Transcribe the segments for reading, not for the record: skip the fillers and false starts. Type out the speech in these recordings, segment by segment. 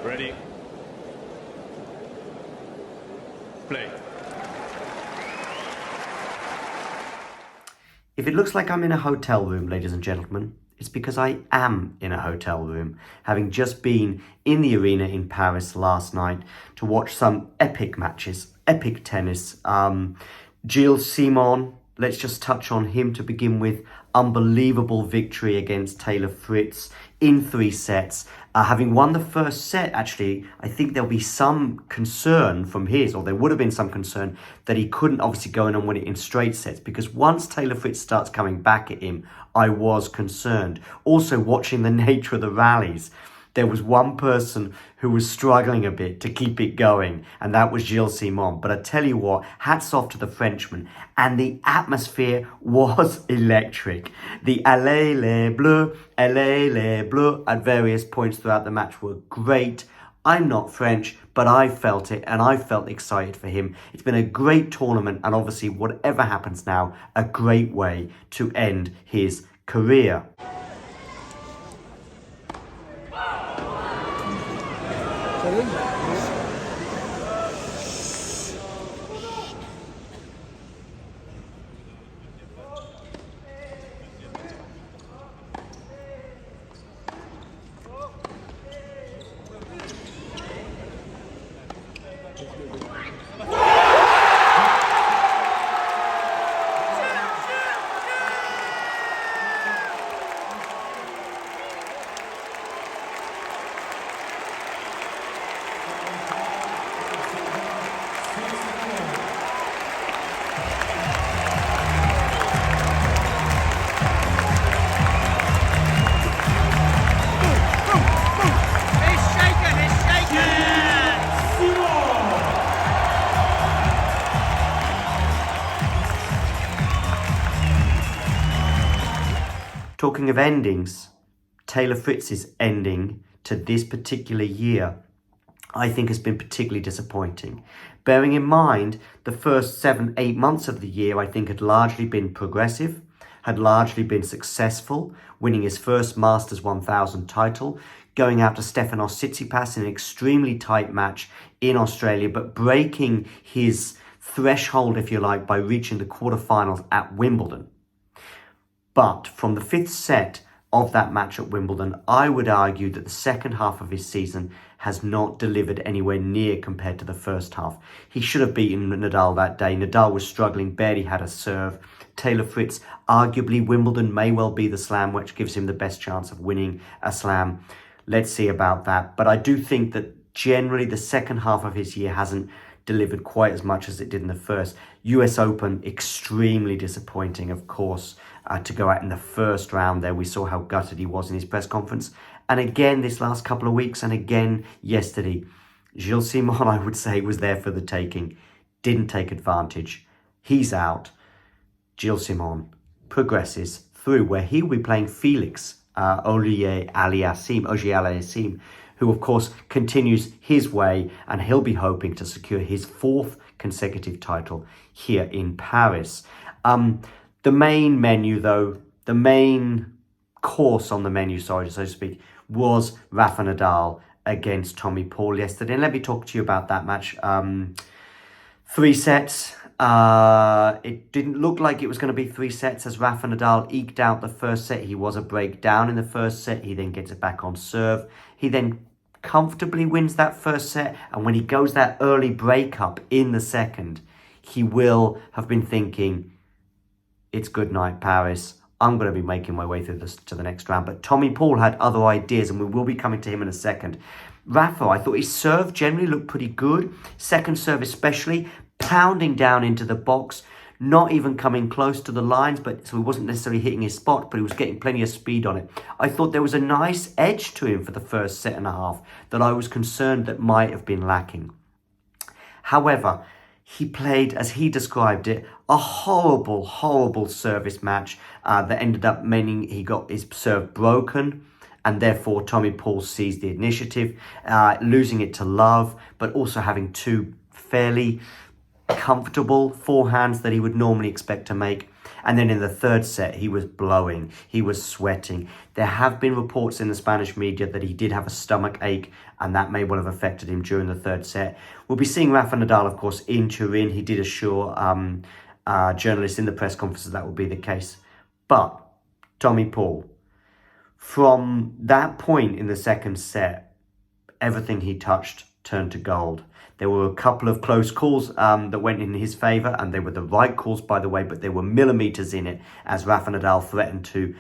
Ready. Play. If it looks like I'm in a hotel room, ladies and gentlemen, it's because I am in a hotel room, having just been in the arena in Paris last night to watch some epic matches, epic tennis. Gilles Simon, let's just touch on him to begin with. Unbelievable victory against Taylor Fritz in 3 sets. Having won the first set, actually, I think there'll be some concern from or there would have been some concern that he couldn't obviously go in and win it in straight sets, because once Taylor Fritz starts coming back at him, I was concerned. Also, watching the nature of the rallies, there was one person who was struggling a bit to keep it going, and that was Gilles Simon. But I tell you what, hats off to the Frenchman, and the atmosphere was electric. The Allez les Bleus, Allez les Bleus at various points throughout the match were great. I'm not French, but I felt it, and I felt excited for him. It's been a great tournament, and obviously, whatever happens now, a great way to end his career. Talking of endings, Taylor Fritz's ending to this particular year, I think, has been particularly disappointing. Bearing in mind, the first 7-8 months of the year, I think, had largely been progressive, had largely been successful, winning his first Masters 1000 title, going out to Stefanos Tsitsipas in an extremely tight match in Australia, but breaking his threshold, if you like, by reaching the quarterfinals at Wimbledon. But from the 5th set of that match at Wimbledon, I would argue that the second half of his season has not delivered anywhere near compared to the first half. He should have beaten Nadal that day. Nadal was struggling, barely had a serve. Taylor Fritz, arguably Wimbledon may well be the slam which gives him the best chance of winning a slam. Let's see about that. But I do think that generally the second half of his year hasn't delivered quite as much as it did in the first. US Open, extremely disappointing, of course, to go out in the first round there. We saw how gutted he was in his press conference. And again, this last couple of weeks, and again yesterday, Gilles Simon, I would say, was there for the taking. Didn't take advantage. He's out. Gilles Simon progresses through, where he'll be playing Felix Auger-Aliassime, who of course continues his way, and he'll be hoping to secure his 4th consecutive title here in Paris. The main menu, though, the main course on the menu, so to speak, was Rafa Nadal against Tommy Paul yesterday. And let me talk to you about that match. 3 sets. It didn't look like it was going to be 3 sets as Rafa Nadal eked out the first set. He was a break down in the first set. He then gets it back on serve. He then comfortably wins that first set. And when he goes that early breakup in the second, he will have been thinking, it's good night, Paris. I'm going to be making my way through this to the next round. But Tommy Paul had other ideas, and we will be coming to him in a second. Rafa, I thought his serve generally looked pretty good. Second serve especially, pounding down into the box, not even coming close to the lines, but so he wasn't necessarily hitting his spot, but he was getting plenty of speed on it. I thought there was a nice edge to him for the first set and a half that I was concerned that might have been lacking. However, he played, as he described it, a horrible, horrible service match that ended up meaning he got his serve broken, and therefore Tommy Paul seized the initiative, losing it to love, but also having 2 fairly comfortable forehands that he would normally expect to make. And then in the third set, he was blowing, he was sweating. There have been reports in the Spanish media that he did have a stomach ache, and that may well have affected him during the third set. We'll be seeing Rafael Nadal, of course, in Turin. He did assure journalists in the press conference that would be the case. But Tommy Paul, from that point in the second set, everything he touched turned to gold. There were a couple of close calls that went in his favour, and they were the right calls, by the way, but there were millimetres in it as Rafa Nadal threatened to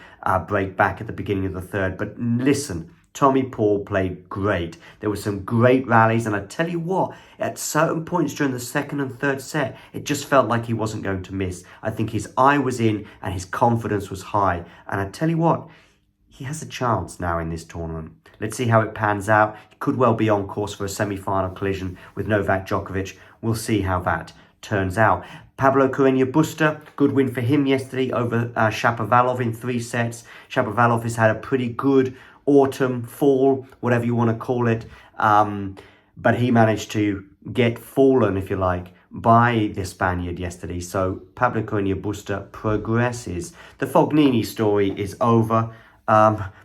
break back at the beginning of the third. But listen, Tommy Paul played great. There were some great rallies, and I tell you what, at certain points during the second and third set, it just felt like he wasn't going to miss. I think his eye was in and his confidence was high. And I tell you what, he has a chance now in this tournament. Let's see how it pans out. He could well be on course for a semi-final collision with Novak Djokovic. We'll see how that turns out. Pablo Carreño Busta, good win for him yesterday over Shapovalov in 3 sets. Shapovalov has had a pretty good autumn, fall, whatever you want to call it. But he managed to get fallen, if you like, by the Spaniard yesterday. So Pablo Carreño Busta progresses. The Fognini story is over.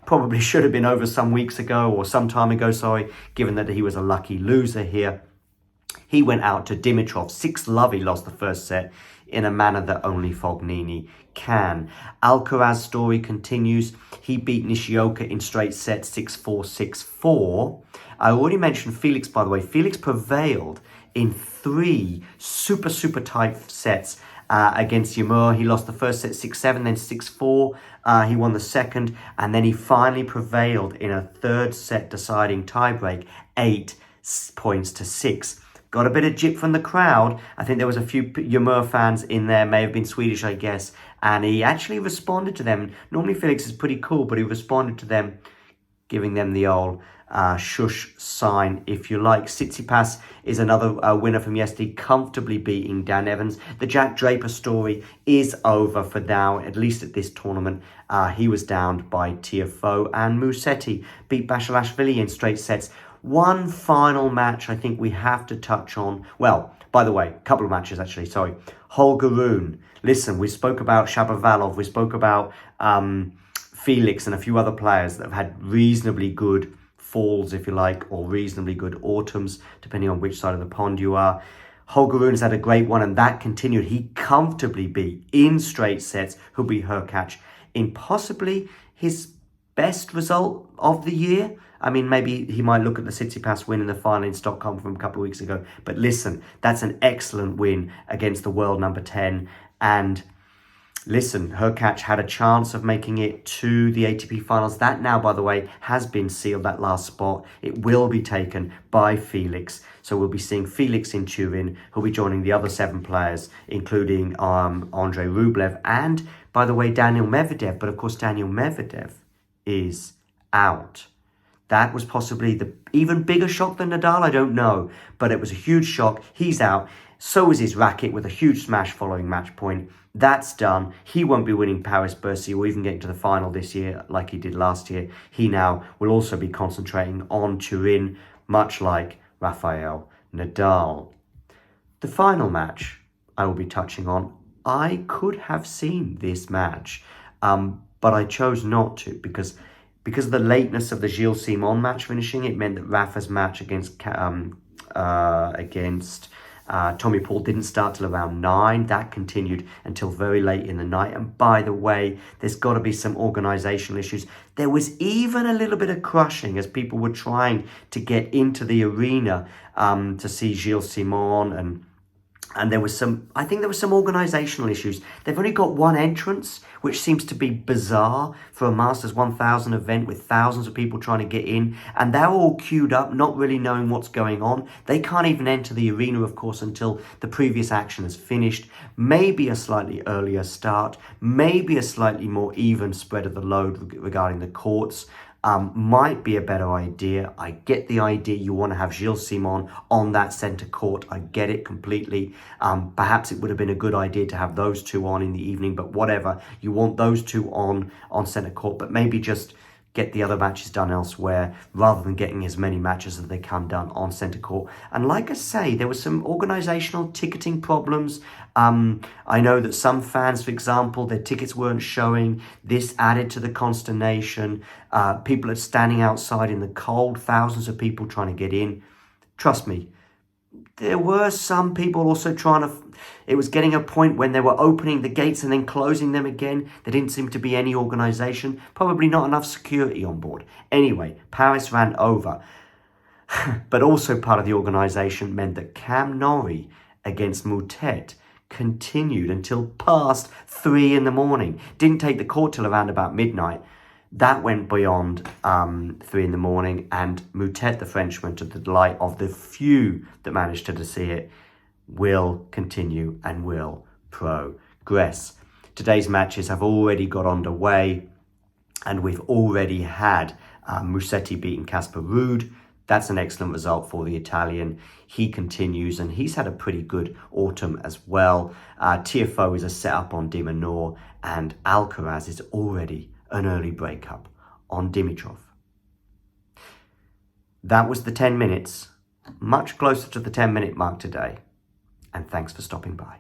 Probably should have been over some weeks ago, or some time ago, sorry, given that he was a lucky loser here. He went out to Dimitrov. 6-love, he lost the first set in a manner that only Fognini can. Alcaraz story continues. He beat Nishioka in straight sets 6-4, 6-4. I already mentioned Felix, by the way. Felix prevailed in 3 super tight sets against Yamura. He lost the first set 6-7, then 6-4. He won the second, and then he finally prevailed in a third set deciding tiebreak, 8 points to 6. Got a bit of jip from the crowd. I think there was a few Yamura fans in there, may have been Swedish, I guess, and he actually responded to them. Normally Felix is pretty cool, but he responded to them, giving them the old shush sign, if you like. Tsitsipas is another winner from yesterday, comfortably beating Dan Evans. The Jack Draper story is over for now, at least at this tournament. He was downed by Tiafoe, and Musetti beat Basilashvili in straight sets. One final match I think we have to touch on. Well, by the way, a couple of matches actually, sorry. Holger Rune. Listen, we spoke about Shapovalov, we spoke about Felix and a few other players that have had reasonably good falls, if you like, or reasonably good autumns, depending on which side of the pond you are. Holger Rune's had a great one, and that continued. He comfortably beat, in straight sets, Hubert Hurkacz in possibly his best result of the year. I mean, maybe he might look at the Tsitsipas win in the final in Stockholm from a couple of weeks ago. But listen, that's an excellent win against the world number 10. And listen, Hurkacz had a chance of making it to the ATP finals. That now, by the way, has been sealed, that last spot. It will be taken by Felix. So we'll be seeing Felix in Turin, who'll be joining the other 7 players, including Andrei Rublev and, by the way, Daniil Medvedev. But of course, Daniil Medvedev is out. That was possibly the even bigger shock than Nadal, I don't know. But it was a huge shock. He's out. So is his racket with a huge smash following match point. That's done. He won't be winning Paris, Bercy, or even getting to the final this year like he did last year. He now will also be concentrating on Turin, much like Rafael Nadal. The final match I will be touching on, I could have seen this match, but I chose not to because of the lateness of the Gilles Simon match finishing. It meant that Rafa's match against Tommy Paul didn't start till around 9. That continued until very late in the night. And by the way, there's got to be some organisational issues. There was even a little bit of crushing as people were trying to get into the arena to see Gilles Simon, and there was I think there were some organisational issues. They've only got one entrance, which seems to be bizarre for a Masters 1000 event with thousands of people trying to get in. And they're all queued up, not really knowing what's going on. They can't even enter the arena, of course, until the previous action is finished. Maybe a slightly earlier start, maybe a slightly more even spread of the load regarding the courts. Might be a better idea. I get the idea you want to have Gilles Simon on that centre court. I get it completely. Perhaps it would have been a good idea to have those two on in the evening, but whatever. You want those two on centre court, but maybe just get the other matches done elsewhere rather than getting as many matches as they can done on centre court. And like I say, there were some organisational ticketing problems. I know that some fans, for example, their tickets weren't showing. This added to the consternation. People are standing outside in the cold, thousands of people trying to get in. Trust me, there were some people also trying to... It was getting a point when they were opening the gates and then closing them again. There didn't seem to be any organisation. Probably not enough security on board. Anyway, Paris ran over. But also part of the organisation meant that Cam Norrie against Moutet continued until past 3 in the morning. Didn't take the court till around about midnight. That went beyond 3 in the morning, and Moutet, the Frenchman, to the delight of the few that managed to see it, will continue and will progress. Today's matches have already got underway, and we've already had Musetti beating Casper Ruud. That's an excellent result for the Italian. He continues, and he's had a pretty good autumn as well. Tiafoe is a set-up on de Minaur, and Alcaraz is already an early breakup on Dimitrov. That was the 10 minutes, much closer to the 10-minute mark today, and thanks for stopping by.